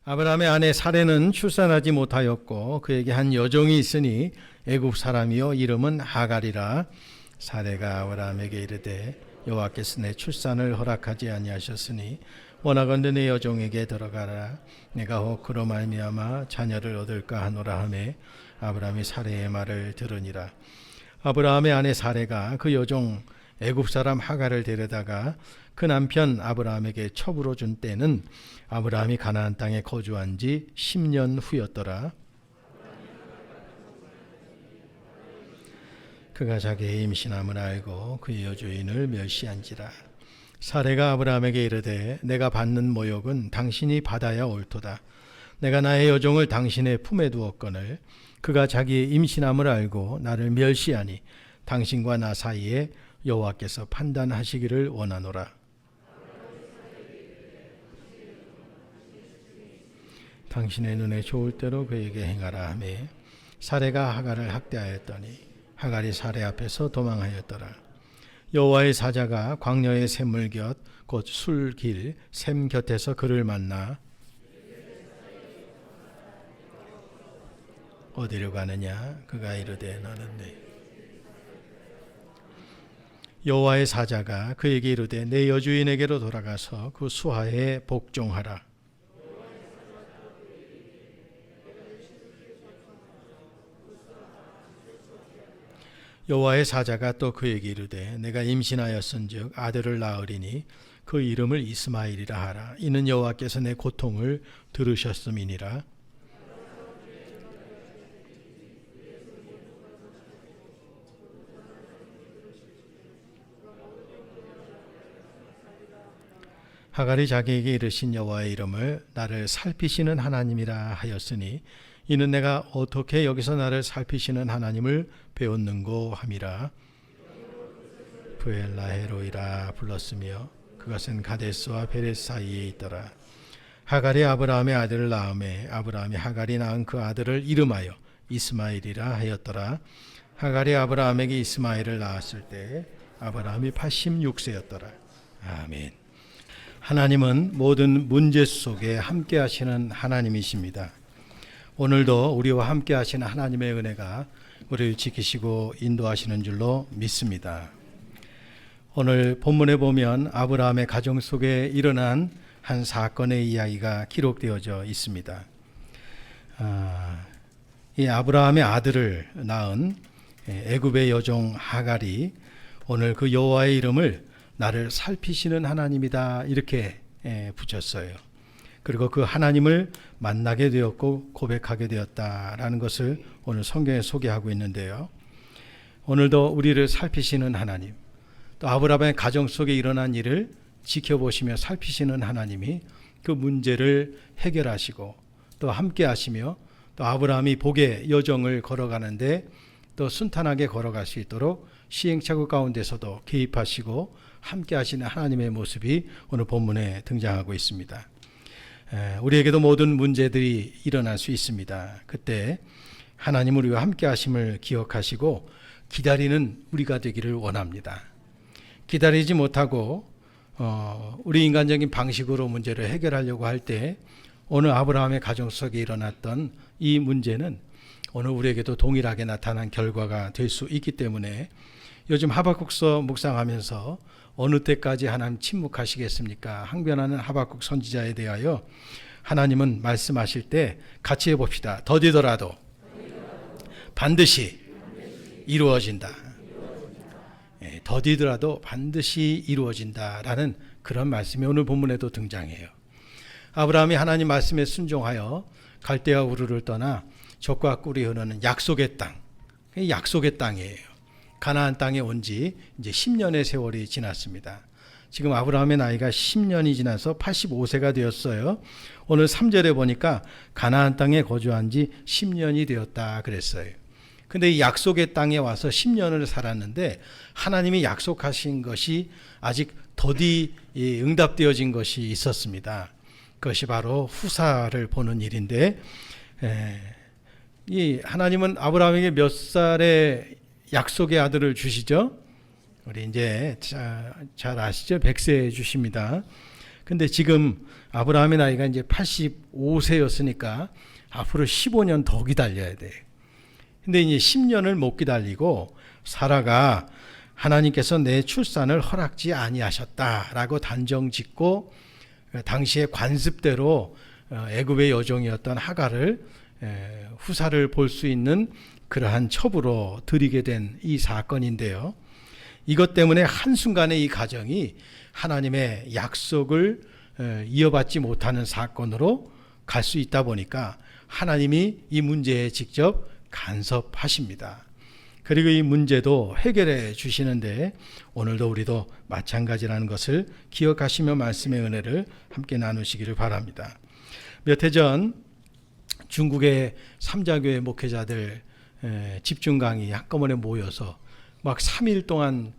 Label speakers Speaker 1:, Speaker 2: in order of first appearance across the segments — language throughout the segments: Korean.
Speaker 1: 아브라함의 아내 사레는 출산하지 못하였고 그에게 한 여종이 있으니 애굽 사람이요 이름은 하갈이라. 사레가 아브라함에게 이르되 여호와께서 내 출산을 허락하지 아니하셨으니 원하건대 내 여종에게 들어가라. 내가 혹 그로 말미암아 자녀를 얻을까 하노라 하매 아브라함이 사레의 말을 들으니라. 아브라함의 아내 사레가 그 여종 애굽 사람 하갈을 데려다가 그 남편 아브라함에게 첩으로 준 때는 아브라함이 가나안 땅에 거주한 지 10년 후였더라. 그가 자기의 임신함을 알고 그의 여주인을 멸시한지라. 사레가 아브라함에게 이르되 내가 받는 모욕은 당신이 받아야 옳도다. 내가 나의 여종을 당신의 품에 두었거늘 그가 자기의 임신함을 알고 나를 멸시하니 당신과 나 사이에 여호와께서 판단하시기를 원하노라. 당신의 눈에 좋을 대로 그에게 행하라 하매 사레가 하갈을 학대하였더니 하갈이 사레 앞에서 도망하였더라. 여호와의 사자가 광야의 샘물 곁 곧 술길 샘 곁에서 그를 만나 어디로 가느냐? 그가 이르되 나는 네. 여호와의 사자가 그에게 이르되 내 여주인에게로 돌아가서 그 수하에 복종하라. 여호와의 사자가 또 그에게 이르되 내가 임신하였은즉 아들을 낳으리니 그 이름을 이스마엘이라 하라. 이는 여호와께서 내 고통을 들으셨음이니라. 하갈이 자기에게 이르신 여호와의 이름을 나를 살피시는 하나님이라 하였으니 이는 내가 어떻게 여기서 나를 살피시는 하나님을 배웠는고 함이라. 브엘라헤로이라 불렀으며 그것은 가데스와 베레스 사이에 있더라. 하갈이 아브라함의 아들을 낳음에 아브라함이 하갈이 낳은 그 아들을 이름하여 이스마엘이라 하였더라. 하갈이 아브라함에게 이스마엘을 낳았을 때 아브라함이 86세였더라. 아멘. 하나님은 모든 문제 속에 함께 하시는 하나님이십니다. 오늘도 우리와 함께 하시는 하나님의 은혜가 우리를 지키시고 인도하시는 줄로 믿습니다. 오늘 본문에 보면 아브라함의 가정 속에 일어난 한 사건의 이야기가 기록되어져 있습니다. 이 아브라함의 아들을 낳은 애굽의 여종 하갈이 오늘 그 여호와의 이름을 나를 살피시는 하나님이다 이렇게 붙였어요. 그리고 그 하나님을 만나게 되었고 고백하게 되었다라는 것을 오늘 성경에 소개하고 있는데요. 오늘도 우리를 살피시는 하나님, 또 아브라함의 가정 속에 일어난 일을 지켜보시며 살피시는 하나님이 그 문제를 해결하시고 또 함께 하시며 또 아브라함이 복의 여정을 걸어가는데 또 순탄하게 걸어갈 수 있도록 시행착오 가운데서도 개입하시고 함께 하시는 하나님의 모습이 오늘 본문에 등장하고 있습니다. 우리에게도 모든 문제들이 일어날 수 있습니다. 그때 하나님 우리와 함께 하심을 기억하시고 기다리는 우리가 되기를 원합니다. 기다리지 못하고 우리 인간적인 방식으로 문제를 해결하려고 할 때 오늘 아브라함의 가정 속에 일어났던 이 문제는 오늘 우리에게도 동일하게 나타난 결과가 될 수 있기 때문에 요즘 하박국서 묵상하면서 어느 때까지 하나님 침묵하시겠습니까? 항변하는 하박국 선지자에 대하여 하나님은 말씀하실 때 같이 해봅시다. 더디더라도 반드시 이루어진다. 더디더라도 반드시 이루어진다라는 그런 말씀이 오늘 본문에도 등장해요. 아브라함이 하나님 말씀에 순종하여 갈대아 우르를 떠나 젖과 꿀이 흐르는 약속의 땅, 약속의 땅이에요. 가나안 땅에 온 지 이제 10년의 세월이 지났습니다. 지금 아브라함의 나이가 10년이 지나서 85세가 되었어요. 오늘 3절에 보니까 가나안 땅에 거주한 지 10년이 되었다 그랬어요. 근데 이 약속의 땅에 와서 10년을 살았는데 하나님이 약속하신 것이 아직 더디 응답되어진 것이 있었습니다. 그것이 바로 후사를 보는 일인데 이 하나님은 아브라함에게 몇 살의 약속의 아들을 주시죠? 우리 이제 잘 아시죠? 100세 주십니다. 근데 지금 아브라함의 나이가 이제 85세였으니까 앞으로 15년 더 기다려야 돼. 근데 이제 10년을 못 기다리고 사라가 하나님께서 내 출산을 허락지 아니하셨다라고 단정 짓고 당시의 관습대로 애굽의 여종이었던 하갈을 후사를 볼 수 있는 그러한 첩으로 들이게 된 이 사건인데요. 이것 때문에 한순간에 이 가정이 하나님의 약속을 이어받지 못하는 사건으로 갈 수 있다 보니까 하나님이 이 문제에 직접 간섭하십니다. 그리고 이 문제도 해결해 주시는데 오늘도 우리도 마찬가지라는 것을 기억하시며 말씀의 은혜를 함께 나누시기를 바랍니다. 몇 해 전 중국의 삼자교회 목회자들 집중 강의 한꺼번에 모여서 막 3일 동안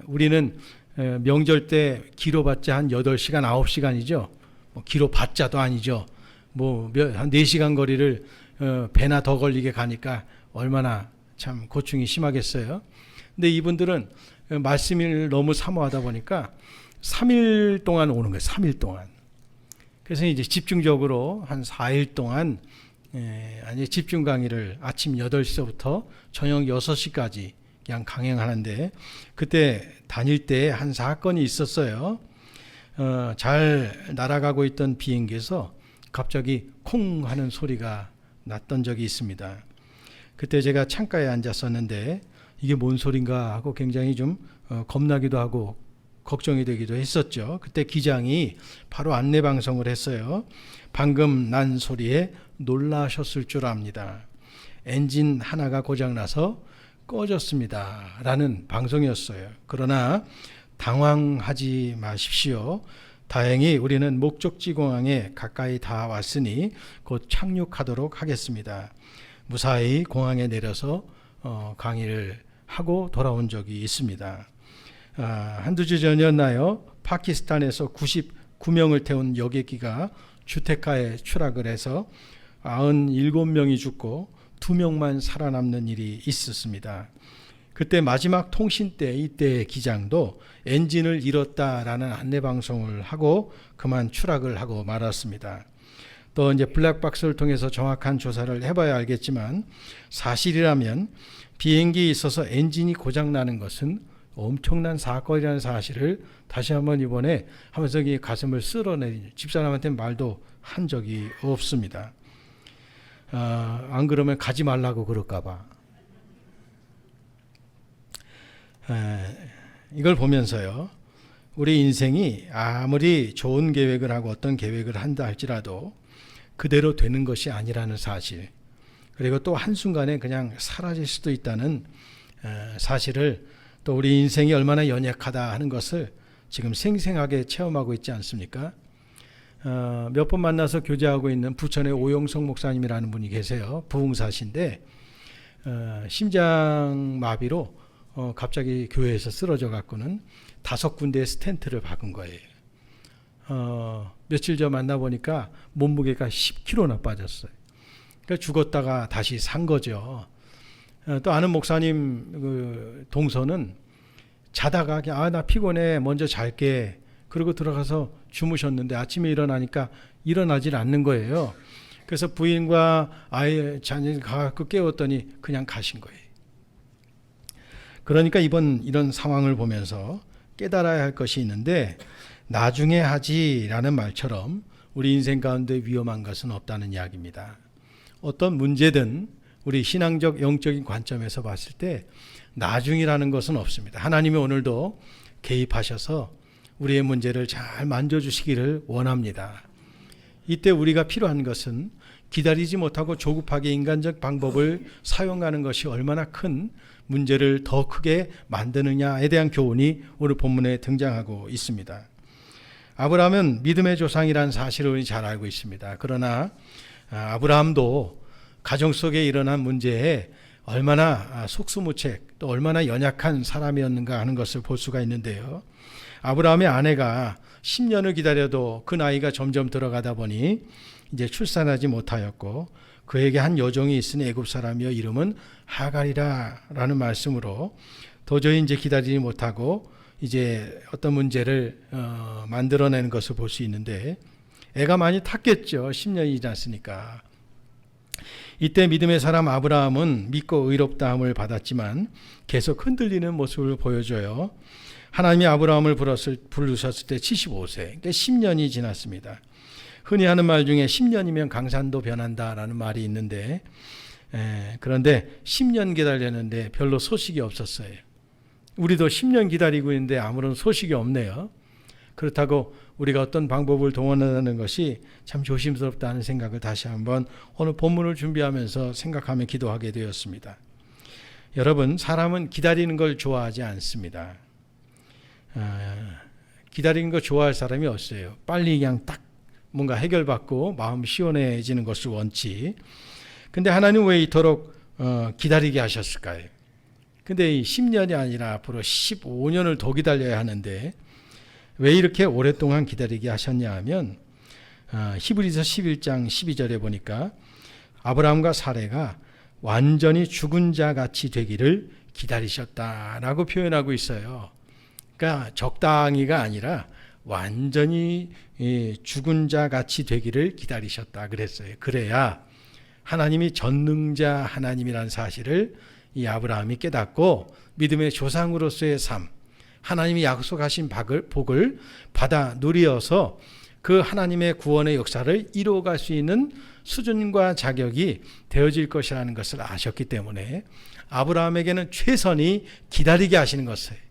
Speaker 1: 우리는 명절 때 기로받자 한 8시간 9시간이죠. 뭐 기로받자도 아니죠. 뭐 한 4시간 거리를 배나 더 걸리게 가니까 얼마나 참 고충이 심하겠어요. 근데 이분들은 말씀을 너무 사모하다 보니까 3일 동안 오는 거예요. 3일 동안. 그래서 이제 집중적으로 한 4일 동안 집중 강의를 아침 8시부터 저녁 6시까지 그냥 강행하는데 그때 다닐 때 한 사건이 있었어요. 잘 날아가고 있던 비행기에서 갑자기 콩 하는 소리가 났던 적이 있습니다. 그때 제가 창가에 앉았었는데 이게 뭔 소린가 하고 굉장히 좀 겁나기도 하고 걱정이 되기도 했었죠. 그때 기장이 바로 안내 방송을 했어요. 방금 난 소리에 놀라셨을 줄 압니다. 엔진 하나가 고장나서 꺼졌습니다. 라는 방송이었어요. 그러나 당황하지 마십시오. 다행히 우리는 목적지 공항에 가까이 다 왔으니 곧 착륙하도록 하겠습니다. 무사히 공항에 내려서 강의를 하고 돌아온 적이 있습니다. 한두 주 전이었나요? 파키스탄에서 99명을 태운 여객기가 주택가에 추락을 해서 97명이 죽고 2명만 살아남는 일이 있었습니다. 그때 마지막 통신 때 이때 기장도 엔진을 잃었다라는 안내방송을 하고 그만 추락을 하고 말았습니다. 또 이제 블랙박스를 통해서 정확한 조사를 해봐야 알겠지만 사실이라면 비행기에 있어서 엔진이 고장나는 것은 엄청난 사건이라는 사실을 다시 한번 이번에 하면서 가슴을 쓸어내린 집사람한테 말도 한 적이 없습니다. 안 그러면 가지 말라고 그럴까 봐. 이걸 보면서요. 우리 인생이 아무리 좋은 계획을 하고 어떤 계획을 한다 할지라도 그대로 되는 것이 아니라는 사실, 그리고 또 한순간에 그냥 사라질 수도 있다는 사실을, 또 우리 인생이 얼마나 연약하다 하는 것을 지금 생생하게 체험하고 있지 않습니까? 몇 번 만나서 교제하고 있는 부천의 오영석 목사님이라는 분이 계세요. 부흥사신데 심장마비로 갑자기 교회에서 쓰러져 갖고는 5군데의 스텐트를 박은 거예요. 며칠 전 만나보니까 몸무게가 10kg나 빠졌어요. 그러니까 죽었다가 다시 산 거죠. 또 아는 목사님 그 동서는 자다가 그냥 나 피곤해 먼저 잘게 그러고 들어가서 주무셨는데 아침에 일어나니까 일어나질 않는 거예요. 그래서 부인과 아이 자녀 가서 깨웠더니 그냥 가신 거예요. 그러니까 이런 상황을 보면서 깨달아야 할 것이 있는데 나중에 하지라는 말처럼 우리 인생 가운데 위험한 것은 없다는 이야기입니다. 어떤 문제든 우리 신앙적 영적인 관점에서 봤을 때 나중이라는 것은 없습니다. 하나님이 오늘도 개입하셔서 우리의 문제를 잘 만져주시기를 원합니다. 이때 우리가 필요한 것은 기다리지 못하고 조급하게 인간적 방법을 사용하는 것이 얼마나 큰 문제를 더 크게 만드느냐에 대한 교훈이 오늘 본문에 등장하고 있습니다. 아브라함은 믿음의 조상이라는 사실을 우리 잘 알고 있습니다. 그러나 아브라함도 가정 속에 일어난 문제에 얼마나 속수무책 또 얼마나 연약한 사람이었는가 하는 것을 볼 수가 있는데요. 아브라함의 아내가 10년을 기다려도 그 나이가 점점 들어가다 보니 이제 출산하지 못하였고 그에게 한 여종이 있으니 애굽 사람이여 이름은 하갈이라라는 말씀으로 도저히 이제 기다리지 못하고 이제 어떤 문제를 만들어내는 것을 볼 수 있는데 애가 많이 탔겠죠. 10년이 지났으니까. 이때 믿음의 사람 아브라함은 믿고 의롭다함을 받았지만 계속 흔들리는 모습을 보여줘요. 하나님이 아브라함을 부르셨을 때 75세, 그러니까 10년이 지났습니다. 흔히 하는 말 중에 10년이면 강산도 변한다라는 말이 있는데, 그런데 10년 기다렸는데 별로 소식이 없었어요. 우리도 10년 기다리고 있는데 아무런 소식이 없네요. 그렇다고 우리가 어떤 방법을 동원하는 것이 참 조심스럽다는 생각을 다시 한번 오늘 본문을 준비하면서 생각하며 기도하게 되었습니다. 여러분, 사람은 기다리는 걸 좋아하지 않습니다. 기다리는 거 좋아할 사람이 없어요. 빨리 그냥 딱 뭔가 해결받고 마음 시원해지는 것을 원치. 근데 하나님 왜 이토록 기다리게 하셨을까요? 근데 이 10년이 아니라 앞으로 15년을 더 기다려야 하는데 왜 이렇게 오랫동안 기다리게 하셨냐 하면 히브리서 11장 12절에 보니까 아브라함과 사레가 완전히 죽은 자 같이 되기를 기다리셨다라고 표현하고 있어요. 그러니까 적당히가 아니라 완전히 죽은 자 같이 되기를 기다리셨다 그랬어요. 그래야 하나님이 전능자 하나님이라는 사실을 이 아브라함이 깨닫고 믿음의 조상으로서의 삶, 하나님이 약속하신 복을 받아 누리어서 그 하나님의 구원의 역사를 이루어갈 수 있는 수준과 자격이 되어질 것이라는 것을 아셨기 때문에 아브라함에게는 최선이 기다리게 하시는 것이에요.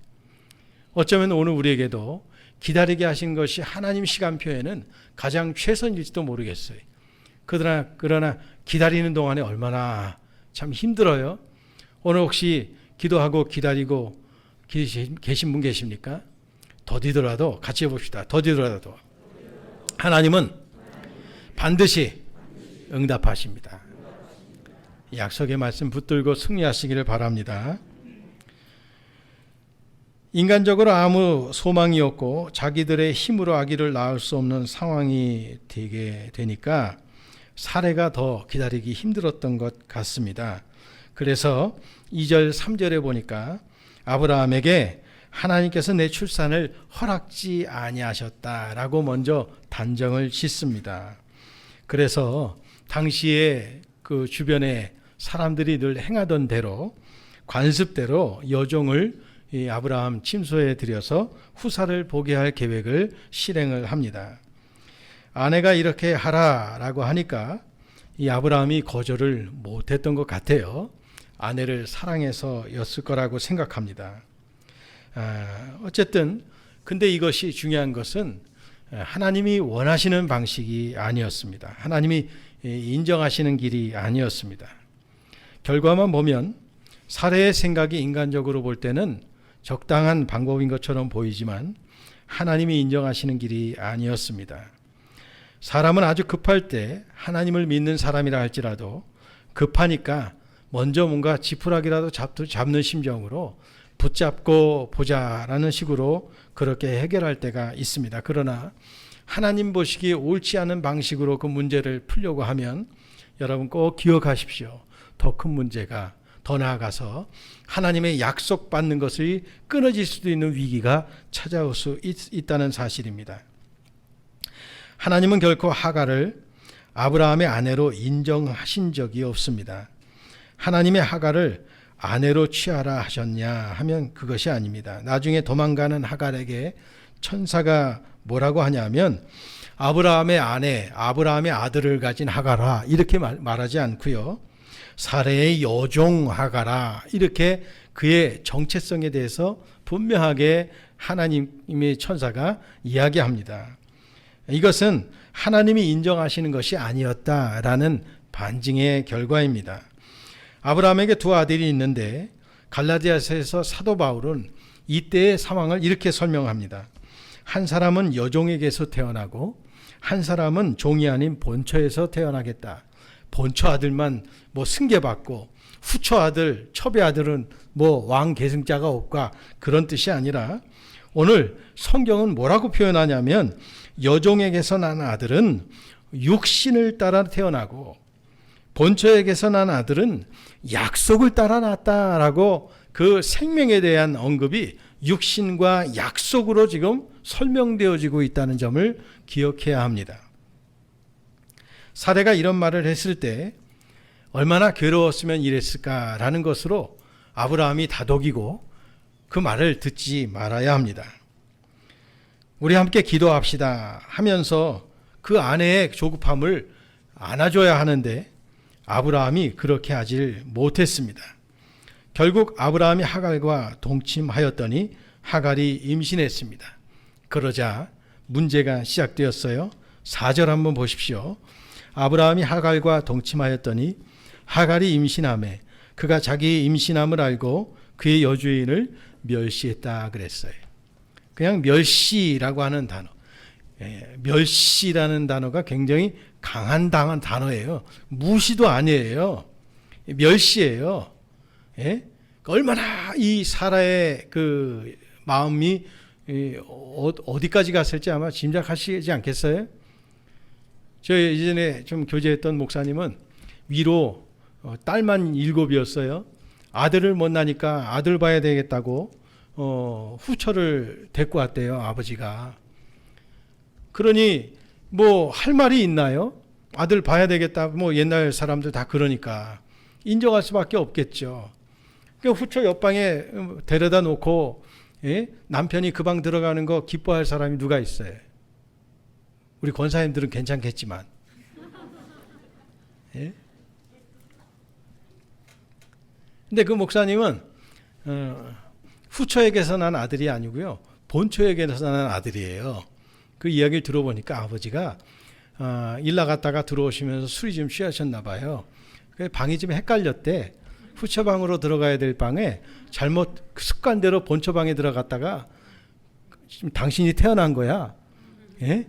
Speaker 1: 어쩌면 오늘 우리에게도 기다리게 하신 것이 하나님 시간표에는 가장 최선일지도 모르겠어요. 그러나 기다리는 동안에 얼마나 참 힘들어요. 오늘 혹시 기도하고 기다리고 계신 분 계십니까? 더디더라도 같이 해봅시다. 더디더라도 하나님은 반드시 응답하십니다. 약속의 말씀 붙들고 승리하시기를 바랍니다. 인간적으로 아무 소망이 없고 자기들의 힘으로 아기를 낳을 수 없는 상황이 되게 되니까 사례가 더 기다리기 힘들었던 것 같습니다. 그래서 2절 3절에 보니까 아브라함에게 하나님께서 내 출산을 허락지 아니하셨다라고 먼저 단정을 짓습니다. 그래서 당시에 그 주변에 사람들이 늘 행하던 대로 관습대로 여종을 이 아브라함 침소에 들여서 후사를 보게 할 계획을 실행을 합니다. 아내가 이렇게 하라라고 하니까 이 아브라함이 거절을 못했던 것 같아요. 아내를 사랑해서였을 거라고 생각합니다. 어쨌든 근데 이것이 중요한 것은 하나님이 원하시는 방식이 아니었습니다. 하나님이 인정하시는 길이 아니었습니다. 결과만 보면 사례의 생각이 인간적으로 볼 때는 적당한 방법인 것처럼 보이지만 하나님이 인정하시는 길이 아니었습니다. 사람은 아주 급할 때 하나님을 믿는 사람이라 할지라도 급하니까 먼저 뭔가 지푸라기라도 잡는 심정으로 붙잡고 보자라는 식으로 그렇게 해결할 때가 있습니다. 그러나 하나님 보시기에 옳지 않은 방식으로 그 문제를 풀려고 하면 여러분 꼭 기억하십시오. 더 큰 문제가 더 나아가서 하나님의 약속받는 것이 끊어질 수도 있는 위기가 찾아올 수 있다는 사실입니다. 하나님은 결코 하갈을 아브라함의 아내로 인정하신 적이 없습니다. 하나님의 하갈을 아내로 취하라 하셨냐 하면 그것이 아닙니다. 나중에 도망가는 하갈에게 천사가 뭐라고 하냐면 아브라함의 아내, 아브라함의 아들을 가진 하갈아 이렇게 말하지 않고요. 사레의 여종 하갈아 이렇게 그의 정체성에 대해서 분명하게 하나님의 천사가 이야기합니다. 이것은 하나님이 인정하시는 것이 아니었다라는 반증의 결과입니다. 아브라함에게 두 아들이 있는데 갈라디아서에서 사도 바울은 이때의 상황을 이렇게 설명합니다. 한 사람은 여종에게서 태어나고 한 사람은 종이 아닌 본처에서 태어나겠다. 본처 아들만 뭐 승계받고 후처 아들, 첩의 아들은 뭐 왕 계승자가 없과 그런 뜻이 아니라 오늘 성경은 뭐라고 표현하냐면 여종에게서 난 아들은 육신을 따라 태어나고 본처에게서 난 아들은 약속을 따라 났다라고 그 생명에 대한 언급이 육신과 약속으로 지금 설명되어지고 있다는 점을 기억해야 합니다. 사례가 이런 말을 했을 때 얼마나 괴로웠으면 이랬을까라는 것으로 아브라함이 다독이고 그 말을 듣지 말아야 합니다. 우리 함께 기도합시다 하면서 그 아내의 조급함을 안아줘야 하는데 아브라함이 그렇게 하질 못했습니다. 결국 아브라함이 하갈과 동침하였더니 하갈이 임신했습니다. 그러자 문제가 시작되었어요. 4절 한번 보십시오. 아브라함이 하갈과 동침하였더니 하갈이 임신하매 그가 자기의 임신함을 알고 그의 여주인을 멸시했다 그랬어요. 그냥 멸시라고 하는 단어, 멸시라는 단어가 굉장히 강한 단어예요. 무시도 아니에요. 멸시예요. 예? 얼마나 이 사라의 그 마음이 어디까지 갔을지 아마 짐작하시지 않겠어요? 저 예전에 좀 교제했던 목사님은 위로 딸만 7이었어요. 아들을 못 낳으니까 아들 봐야 되겠다고 후처를 데리고 왔대요, 아버지가. 그러니 뭐 할 말이 있나요? 아들 봐야 되겠다. 뭐 옛날 사람들 다 그러니까 인정할 수밖에 없겠죠. 그러니까 후처 옆방에 데려다 놓고 남편이 그 방 들어가는 거 기뻐할 사람이 누가 있어요? 우리 권사님들은 괜찮겠지만. 예? 근데 그 목사님은 후처에게서 난 아들이 아니고요, 본처에게서 난 아들이에요. 그 이야기를 들어보니까 아버지가 일 나갔다가 들어오시면서 술이 좀 취하셨나 봐요. 방이 좀 헷갈렸대. 후처 방으로 들어가야 될 방에 잘못 습관대로 본처 방에 들어갔다가 지금 당신이 태어난 거야. 예?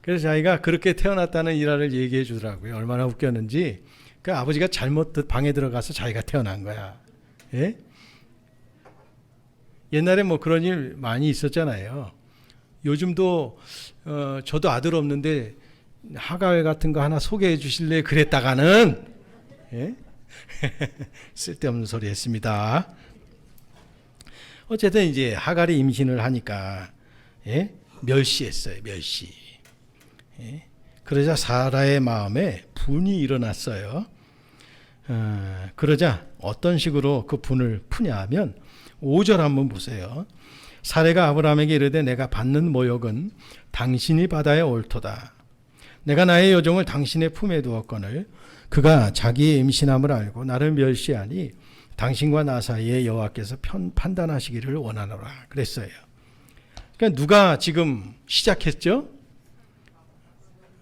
Speaker 1: 그래서 자기가 그렇게 태어났다는 일화를 얘기해 주더라고요. 얼마나 웃겼는지. 그 아버지가 잘못 방에 들어가서 자기가 태어난 거야. 예? 옛날에 뭐 그런 일 많이 있었잖아요. 요즘도 저도 아들 없는데 하갈 같은 거 하나 소개해 주실래? 그랬다가는 예? 쓸데없는 소리 했습니다. 어쨌든 이제 하갈이 임신을 하니까 멸시했어요. 멸시. 그러자 사라의 마음에 분이 일어났어요. 그러자 어떤 식으로 그 분을 푸냐 하면 5절 한번 보세요. 사라가 아브라함에게 이르되 내가 받는 모욕은 당신이 받아야 옳도다. 내가 나의 여종을 당신의 품에 두었거늘 그가 자기의 임신함을 알고 나를 멸시하니 당신과 나 사이에 여호와께서 판단하시기를 원하노라 그랬어요. 그러니까 누가 지금 시작했죠?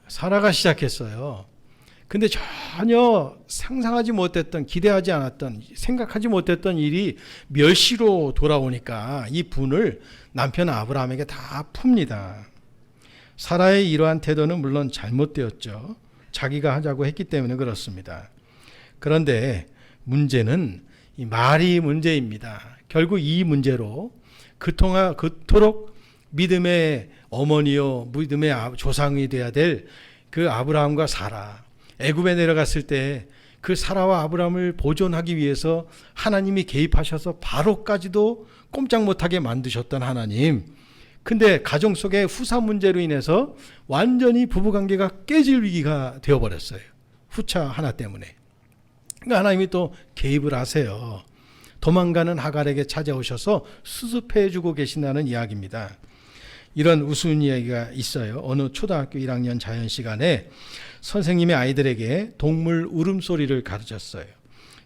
Speaker 1: 사라가 시작했어요. 근데 전혀 상상하지 못했던, 기대하지 않았던, 생각하지 못했던 일이 멸시로 돌아오니까 이 분을 남편 아브라함에게 다 풉니다. 사라의 이러한 태도는 물론 잘못되었죠. 자기가 하자고 했기 때문에 그렇습니다. 그런데 문제는 이 말이 문제입니다. 결국 이 문제로 그토록 믿음의 어머니요, 믿음의 조상이 돼야 될 그 아브라함과 사라, 애굽에 내려갔을 때 그 사라와 아브라함을 보존하기 위해서 하나님이 개입하셔서 바로까지도 꼼짝 못하게 만드셨던 하나님. 근데 가정 속의 후사 문제로 인해서 완전히 부부관계가 깨질 위기가 되어버렸어요. 후차 하나 때문에. 그러니까 하나님이 또 개입을 하세요. 도망가는 하갈에게 찾아오셔서 수습해주고 계신다는 이야기입니다. 이런 우스운 이야기가 있어요. 어느 초등학교 1학년 자연 시간에 선생님이 아이들에게 동물 울음소리를 가르쳤어요.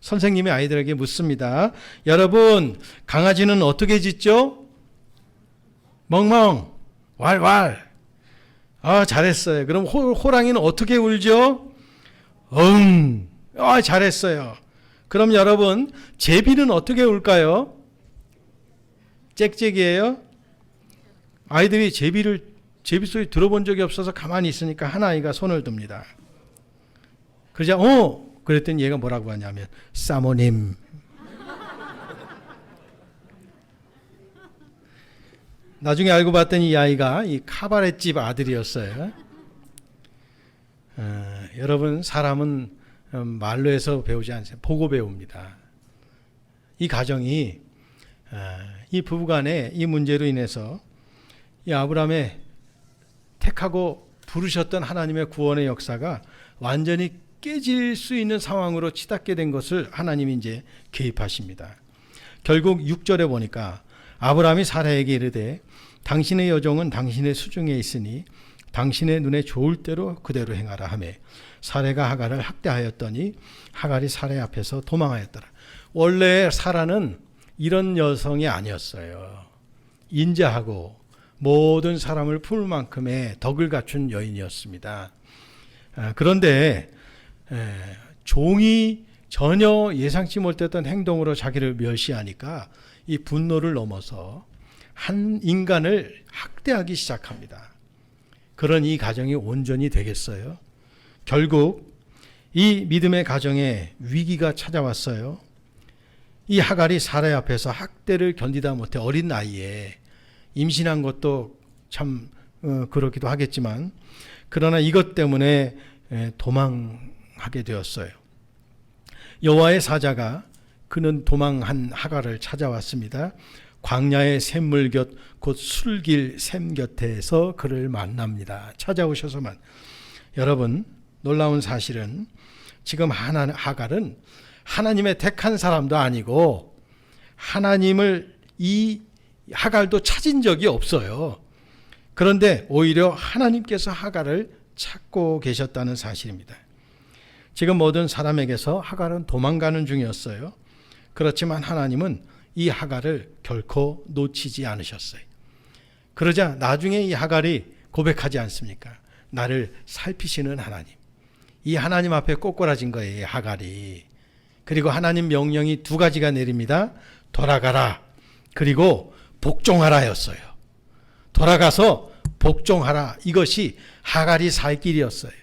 Speaker 1: 선생님이 아이들에게 묻습니다. 여러분, 강아지는 어떻게 짖죠? 멍멍, 왈왈. 잘했어요. 그럼 호랑이는 어떻게 울죠? 잘했어요. 그럼 여러분, 제비는 어떻게 울까요? 짹짹이에요? 아이들이 제비 소리 들어본 적이 없어서 가만히 있으니까 한 아이가 손을 듭니다. 그러자 그랬더니 얘가 뭐라고 하냐면 사모님. 나중에 알고 봤더니 이 아이가 이 카바렛집 아들이었어요. 여러분, 사람은 말로 해서 배우지 않습니다. 보고 배웁니다. 이 가정이 이 부부간의 이 문제로 인해서 이 아브라함의 택하고 부르셨던 하나님의 구원의 역사가 완전히 깨질 수 있는 상황으로 치닫게 된 것을 하나님이 이제 개입하십니다. 결국 6절에 보니까 아브라함이 사라에게 이르되 당신의 여종은 당신의 수중에 있으니 당신의 눈에 좋을 대로 그대로 행하라 하매 사라가 하갈을 학대하였더니 하갈이 사라 앞에서 도망하였더라. 원래 사라는 이런 여성이 아니었어요. 인자하고 모든 사람을 품을 만큼의 덕을 갖춘 여인이었습니다. 그런데 종이 전혀 예상치 못했던 행동으로 자기를 멸시하니까 이 분노를 넘어서 한 인간을 학대하기 시작합니다. 그런 이 가정이 온전히 되겠어요? 결국 이 믿음의 가정에 위기가 찾아왔어요. 이 하갈이 사라의 앞에서 학대를 견디다 못해 어린 나이에 임신한 것도 참 그렇기도 하겠지만 그러나 이것 때문에 도망하게 되었어요. 여호와의 사자가 그는 도망한 하갈을 찾아왔습니다. 광야의 샘물 곁 곧 술길 샘 곁에서 그를 만납니다. 찾아오셔서만. 여러분, 놀라운 사실은 지금 하갈은 하나님의 택한 사람도 아니고 하나님을 이 하갈도 찾은 적이 없어요. 그런데 오히려 하나님께서 하갈을 찾고 계셨다는 사실입니다. 지금 모든 사람에게서 하갈은 도망가는 중이었어요. 그렇지만 하나님은 이 하갈을 결코 놓치지 않으셨어요. 그러자 나중에 이 하갈이 고백하지 않습니까? 나를 살피시는 하나님. 이 하나님 앞에 꼬꾸라진 거예요, 하갈이. 그리고 하나님 명령이 두 가지가 내립니다. 돌아가라. 그리고 복종하라였어요. 돌아가서 복종하라. 이것이 하갈이 살 길이었어요.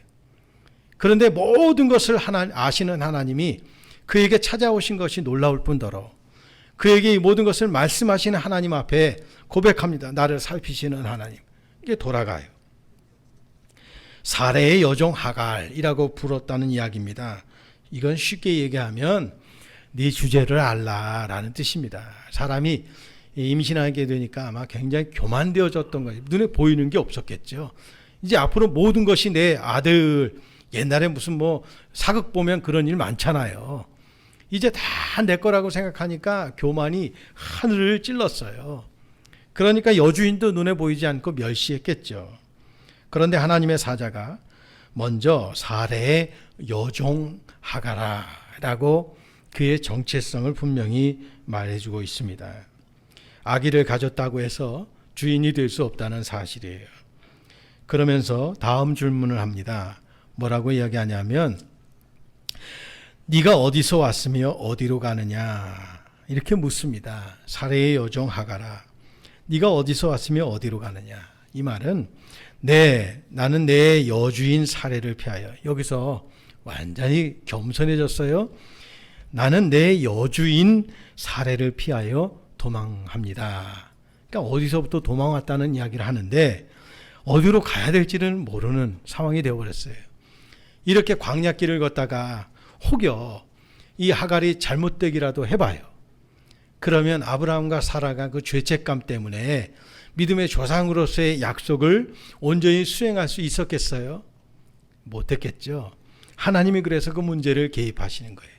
Speaker 1: 그런데 모든 것을 아시는 하나님이 그에게 찾아오신 것이 놀라울 뿐더러 그에게 이 모든 것을 말씀하시는 하나님 앞에 고백합니다. 나를 살피시는 하나님. 이게 돌아가요. 사레의 여종 하갈이라고 불렀다는 이야기입니다. 이건 쉽게 얘기하면 네 주제를 알라라는 뜻입니다. 사람이 임신하게 되니까 아마 굉장히 교만되어졌던 거예요. 눈에 보이는 게 없었겠죠. 이제 앞으로 모든 것이 내 아들, 옛날에 무슨 뭐 사극 보면 그런 일 많잖아요. 이제 다 내 거라고 생각하니까 교만이 하늘을 찔렀어요. 그러니까 여주인도 눈에 보이지 않고 멸시했겠죠. 그런데 하나님의 사자가 먼저 사레의 여종 하갈아라고 그의 정체성을 분명히 말해주고 있습니다. 아기를 가졌다고 해서 주인이 될 수 없다는 사실이에요. 그러면서 다음 질문을 합니다. 뭐라고 이야기하냐면 네가 어디서 왔으며 어디로 가느냐 이렇게 묻습니다. 사레의 여종 하갈아, 네가 어디서 왔으며 어디로 가느냐. 이 말은 나는 내 여주인 사레를 피하여, 여기서 완전히 겸손해졌어요. 나는 내 여주인 사레를 피하여 도망합니다. 그러니까 어디서부터 도망왔다는 이야기를 하는데 어디로 가야 될지는 모르는 상황이 되어버렸어요. 이렇게 광야길을 걷다가 혹여 이 하갈이 잘못되기라도 해봐요. 그러면 아브라함과 사라가 그 죄책감 때문에 믿음의 조상으로서의 약속을 온전히 수행할 수 있었겠어요? 못했겠죠. 하나님이 그래서 그 문제를 개입하시는 거예요.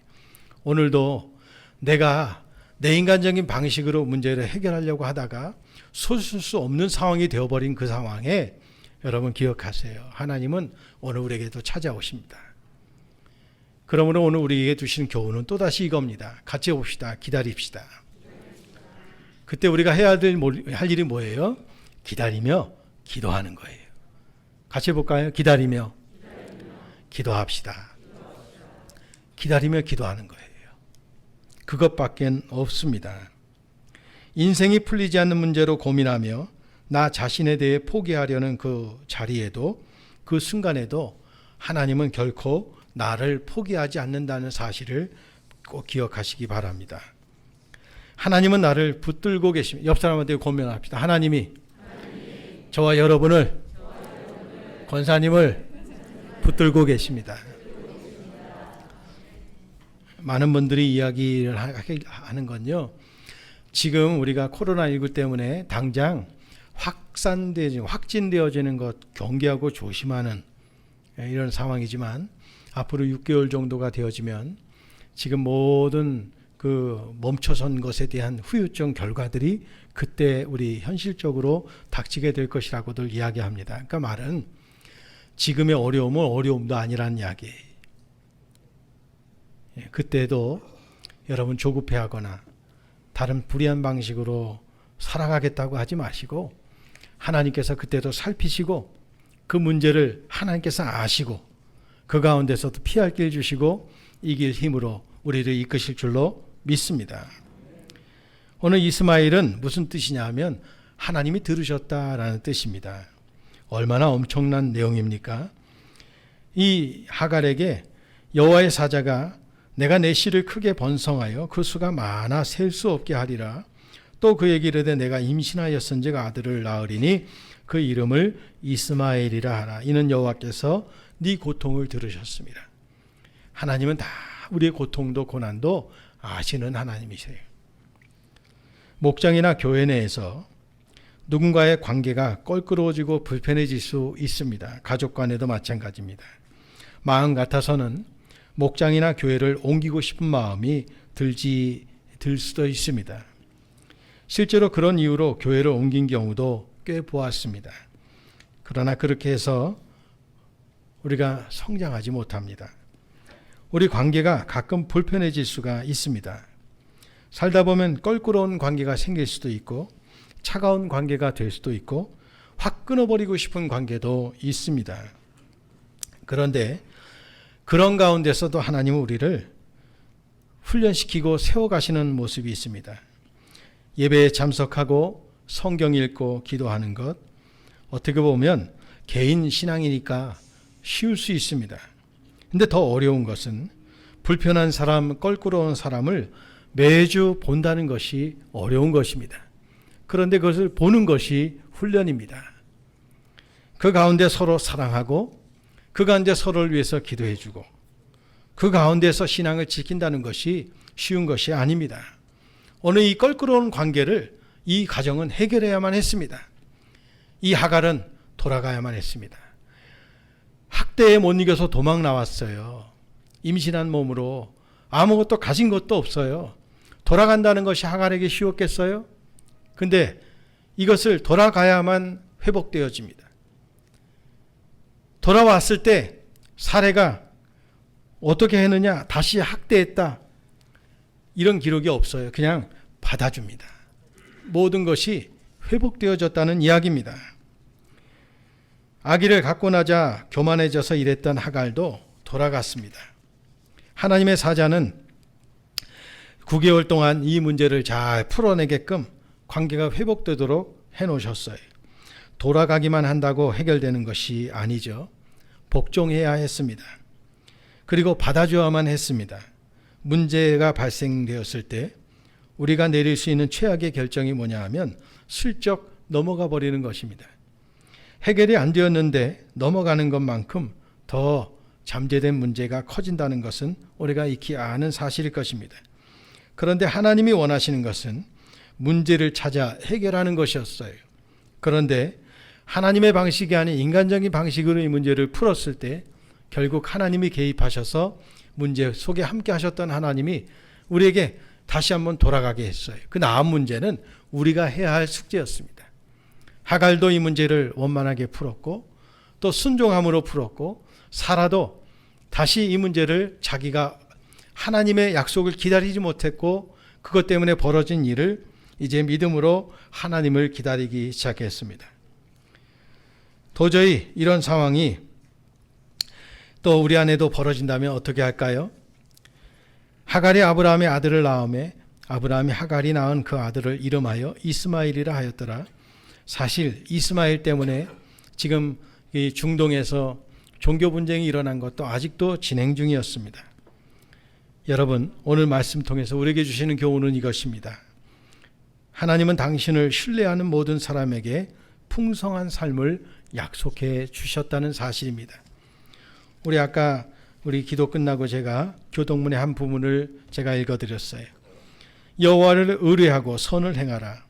Speaker 1: 오늘도 내가 내 인간적인 방식으로 문제를 해결하려고 하다가 솟을 수 없는 상황이 되어버린 그 상황에 여러분 기억하세요. 하나님은 오늘 우리에게도 찾아오십니다. 그러므로 오늘 우리에게 주시는 교훈은 또다시 이겁니다. 같이 봅시다. 기다립시다. 그때 우리가 할 일이 뭐예요? 기다리며 기도하는 거예요. 같이 해볼까요? 기다리며 기도합시다. 기다리며 기도하는 거예요. 그것밖엔 없습니다. 인생이 풀리지 않는 문제로 고민하며 나 자신에 대해 포기하려는 그 자리에도, 그 순간에도 하나님은 결코 나를 포기하지 않는다는 사실을 꼭 기억하시기 바랍니다. 하나님은 나를 붙들고 계십니다. 옆 사람한테 고민합시다. 하나님이 저와 여러분을, 권사님을 붙들고 계십니다. 많은 분들이 이야기를 하는 건요, 지금 우리가 코로나19 때문에 당장 확진되어지는 것 경계하고 조심하는 이런 상황이지만 앞으로 6개월 정도가 되어지면 지금 모든 그 멈춰선 것에 대한 후유증 결과들이 그때 우리 현실적으로 닥치게 될 것이라고들 이야기합니다. 그러니까 말은 지금의 어려움은 어려움도 아니라는 이야기. 그때도 여러분 조급해하거나 다른 불의한 방식으로 살아가겠다고 하지 마시고 하나님께서 그때도 살피시고 그 문제를 하나님께서 아시고 그 가운데서도 피할 길 주시고 이길 힘으로 우리를 이끄실 줄로 믿습니다. 오늘 이스마엘은 무슨 뜻이냐 하면 하나님이 들으셨다라는 뜻입니다. 얼마나 엄청난 내용입니까? 이 하갈에게 여호와의 사자가 내가 내 씨를 크게 번성하여 그 수가 많아 셀 수 없게 하리라. 또 그에게 이르되 내가 임신하였은즉 아들을 낳으리니 그 이름을 이스마엘이라 하라. 이는 여호와께서 네 고통을 들으셨습니다. 하나님은 다 우리의 고통도 고난도 아시는 하나님이세요. 목장이나 교회 내에서 누군가의 관계가 껄끄러워지고 불편해질 수 있습니다. 가족 간에도 마찬가지입니다. 마음 같아서는 목장이나 교회를 옮기고 싶은 마음이 들 수도 있습니다. 실제로 그런 이유로 교회를 옮긴 경우도 꽤 보았습니다. 그러나 그렇게 해서 우리가 성장하지 못합니다. 우리 관계가 가끔 불편해질 수가 있습니다. 살다 보면 껄끄러운 관계가 생길 수도 있고 차가운 관계가 될 수도 있고 확 끊어버리고 싶은 관계도 있습니다. 그런데 그런 가운데서도 하나님은 우리를 훈련시키고 세워가시는 모습이 있습니다. 예배에 참석하고 성경 읽고 기도하는 것, 어떻게 보면 개인 신앙이니까 쉬울 수 있습니다. 근데 더 어려운 것은 불편한 사람, 껄끄러운 사람을 매주 본다는 것이 어려운 것입니다. 그런데 그것을 보는 것이 훈련입니다. 그 가운데 서로 사랑하고 그 가운데 서로를 위해서 기도해주고 그 가운데서 신앙을 지킨다는 것이 쉬운 것이 아닙니다. 오늘 이 껄끄러운 관계를 이 가정은 해결해야만 했습니다. 이 하갈은 돌아가야만 했습니다. 학대에 못 이겨서 도망 나왔어요. 임신한 몸으로 아무것도 가진 것도 없어요. 돌아간다는 것이 하갈에게 쉬웠겠어요? 근데 이것을 돌아가야만 회복되어집니다. 돌아왔을 때 사례가 어떻게 했느냐, 다시 학대했다, 이런 기록이 없어요. 그냥 받아줍니다. 모든 것이 회복되어졌다는 이야기입니다. 아기를 갖고 나자 교만해져서 일했던 하갈도 돌아갔습니다. 하나님의 사자는 9개월 동안 이 문제를 잘 풀어내게끔 관계가 회복되도록 해놓으셨어요. 돌아가기만 한다고 해결되는 것이 아니죠. 복종해야 했습니다. 그리고 받아줘야만 했습니다. 문제가 발생되었을 때 우리가 내릴 수 있는 최악의 결정이 뭐냐 하면 슬쩍 넘어가 버리는 것입니다. 해결이 안 되었는데 넘어가는 것만큼 더 잠재된 문제가 커진다는 것은 우리가 익히 아는 사실일 것입니다. 그런데 하나님이 원하시는 것은 문제를 찾아 해결하는 것이었어요. 그런데 하나님의 방식이 아닌 인간적인 방식으로 이 문제를 풀었을 때 결국 하나님이 개입하셔서 문제 속에 함께 하셨던 하나님이 우리에게 다시 한번 돌아가게 했어요. 그 나은 문제는 우리가 해야 할 숙제였습니다. 하갈도 이 문제를 원만하게 풀었고 또 순종함으로 풀었고 사라도 다시 이 문제를 자기가 하나님의 약속을 기다리지 못했고 그것 때문에 벌어진 일을 이제 믿음으로 하나님을 기다리기 시작했습니다. 도저히 이런 상황이 또 우리 안에도 벌어진다면 어떻게 할까요? 하갈이 아브라함의 아들을 낳음에 아브라함이 하갈이 낳은 그 아들을 이름하여 이스마엘이라 하였더라. 사실 이스마엘 때문에 지금 이 중동에서 종교 분쟁이 일어난 것도 아직도 진행 중이었습니다. 여러분, 오늘 말씀 통해서 우리에게 주시는 교훈은 이것입니다. 하나님은 당신을 신뢰하는 모든 사람에게 풍성한 삶을 약속해 주셨다는 사실입니다. 우리 기도 끝나고 제가 교동문의 한 부분을 제가 읽어드렸어요. 여호와를 의뢰하고 선을 행하라.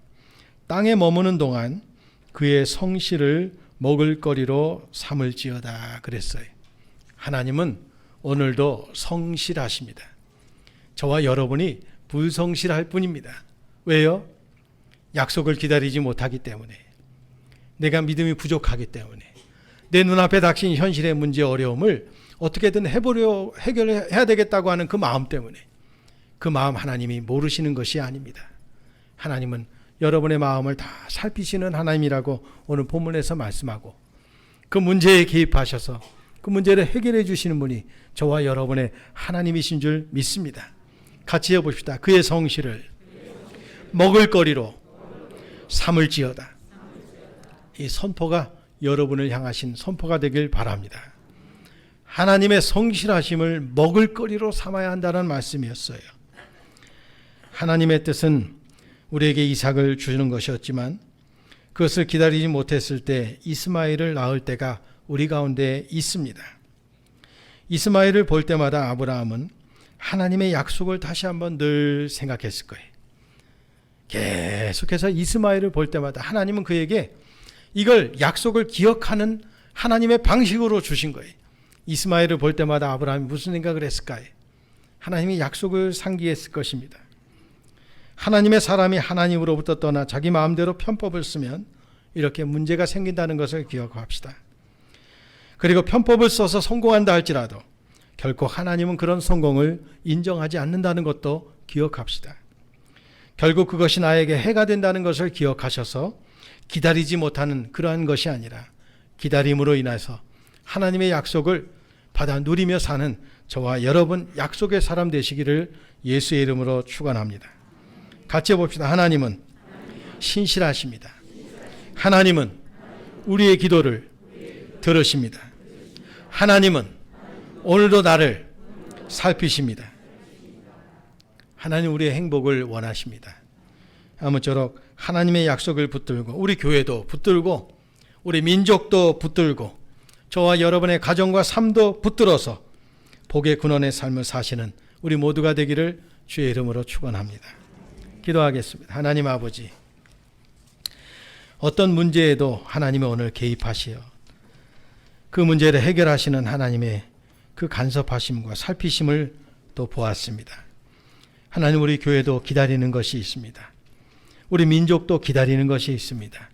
Speaker 1: 땅에 머무는 동안 그의 성실을 먹을거리로 삼을지어다 그랬어요. 하나님은 오늘도 성실하십니다. 저와 여러분이 불성실할 뿐입니다. 왜요? 약속을 기다리지 못하기 때문에, 내가 믿음이 부족하기 때문에, 내 눈앞에 닥친 현실의 문제 어려움을 어떻게든 해결해야 되겠다고 하는 그 마음 때문에, 그 마음 하나님이 모르시는 것이 아닙니다. 하나님은 여러분의 마음을 다 살피시는 하나님이라고 오늘 본문에서 말씀하고, 그 문제에 개입하셔서 그 문제를 해결해 주시는 분이 저와 여러분의 하나님이신 줄 믿습니다. 같이 해봅시다. 그의 성실을 먹을거리로 삼을지어다. 이 선포가 여러분을 향하신 선포가 되길 바랍니다. 하나님의 성실하심을 먹을거리로 삼아야 한다는 말씀이었어요. 하나님의 뜻은 우리에게 이삭을 주는 것이었지만, 그것을 기다리지 못했을 때 이스마엘을 낳을 때가 우리 가운데 있습니다. 이스마엘을 볼 때마다 아브라함은 하나님의 약속을 다시 한번 늘 생각했을 거예요. 계속해서 이스마엘을 볼 때마다 하나님은 그에게 이걸 약속을 기억하는 하나님의 방식으로 주신 거예요. 이스마엘을 볼 때마다 아브라함이 무슨 생각을 했을까요? 하나님이 약속을 상기했을 것입니다. 하나님의 사람이 하나님으로부터 떠나 자기 마음대로 편법을 쓰면 이렇게 문제가 생긴다는 것을 기억합시다. 그리고 편법을 써서 성공한다 할지라도 결코 하나님은 그런 성공을 인정하지 않는다는 것도 기억합시다. 결국 그것이 나에게 해가 된다는 것을 기억하셔서 기다리지 못하는 그러한 것이 아니라 기다림으로 인해서 하나님의 약속을 받아 누리며 사는 저와 여러분 약속의 사람 되시기를 예수의 이름으로 축원합니다. 같이 해봅시다. 하나님은 신실하십니다. 하나님은 우리의 기도를 들으십니다. 하나님은 오늘도 나를 살피십니다. 하나님 우리의 행복을 원하십니다. 아무쪼록 하나님의 약속을 붙들고, 우리 교회도 붙들고, 우리 민족도 붙들고, 저와 여러분의 가정과 삶도 붙들어서 복의 근원의 삶을 사시는 우리 모두가 되기를 주의 이름으로 축원합니다. 기도하겠습니다. 하나님 아버지, 어떤 문제에도 하나님이 오늘 개입하시어 그 문제를 해결하시는 하나님의 그 간섭하심과 살피심을 또 보았습니다. 하나님 우리 교회도 기다리는 것이 있습니다. 우리 민족도 기다리는 것이 있습니다.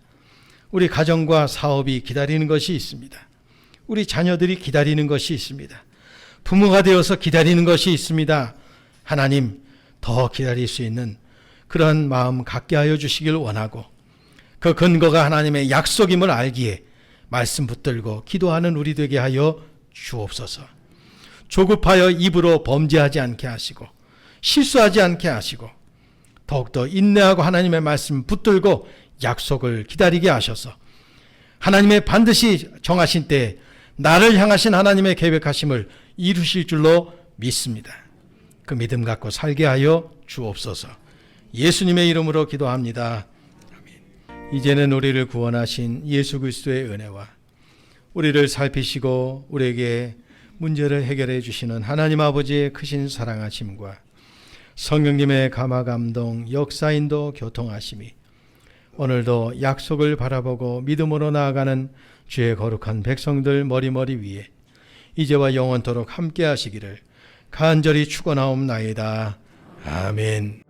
Speaker 1: 우리 가정과 사업이 기다리는 것이 있습니다. 우리 자녀들이 기다리는 것이 있습니다. 부모가 되어서 기다리는 것이 있습니다. 하나님 더 기다릴 수 있는 그런 마음 갖게 하여 주시길 원하고, 그 근거가 하나님의 약속임을 알기에 말씀 붙들고 기도하는 우리 되게 하여 주옵소서. 조급하여 입으로 범죄하지 않게 하시고 실수하지 않게 하시고 더욱더 인내하고 하나님의 말씀 붙들고 약속을 기다리게 하셔서 하나님의 반드시 정하신 때에 나를 향하신 하나님의 계획하심을 이루실 줄로 믿습니다. 그 믿음 갖고 살게 하여 주옵소서. 예수님의 이름으로 기도합니다. 아멘. 이제는 우리를 구원하신 예수 그리스도의 은혜와 우리를 살피시고 우리에게 문제를 해결해 주시는 하나님 아버지의 크신 사랑하심과 성령님의 감화 감동 역사인도 교통하심이 오늘도 약속을 바라보고 믿음으로 나아가는 주의 거룩한 백성들 머리머리 위에 이제와 영원토록 함께 하시기를 간절히 축원하옵나이다. 아멘.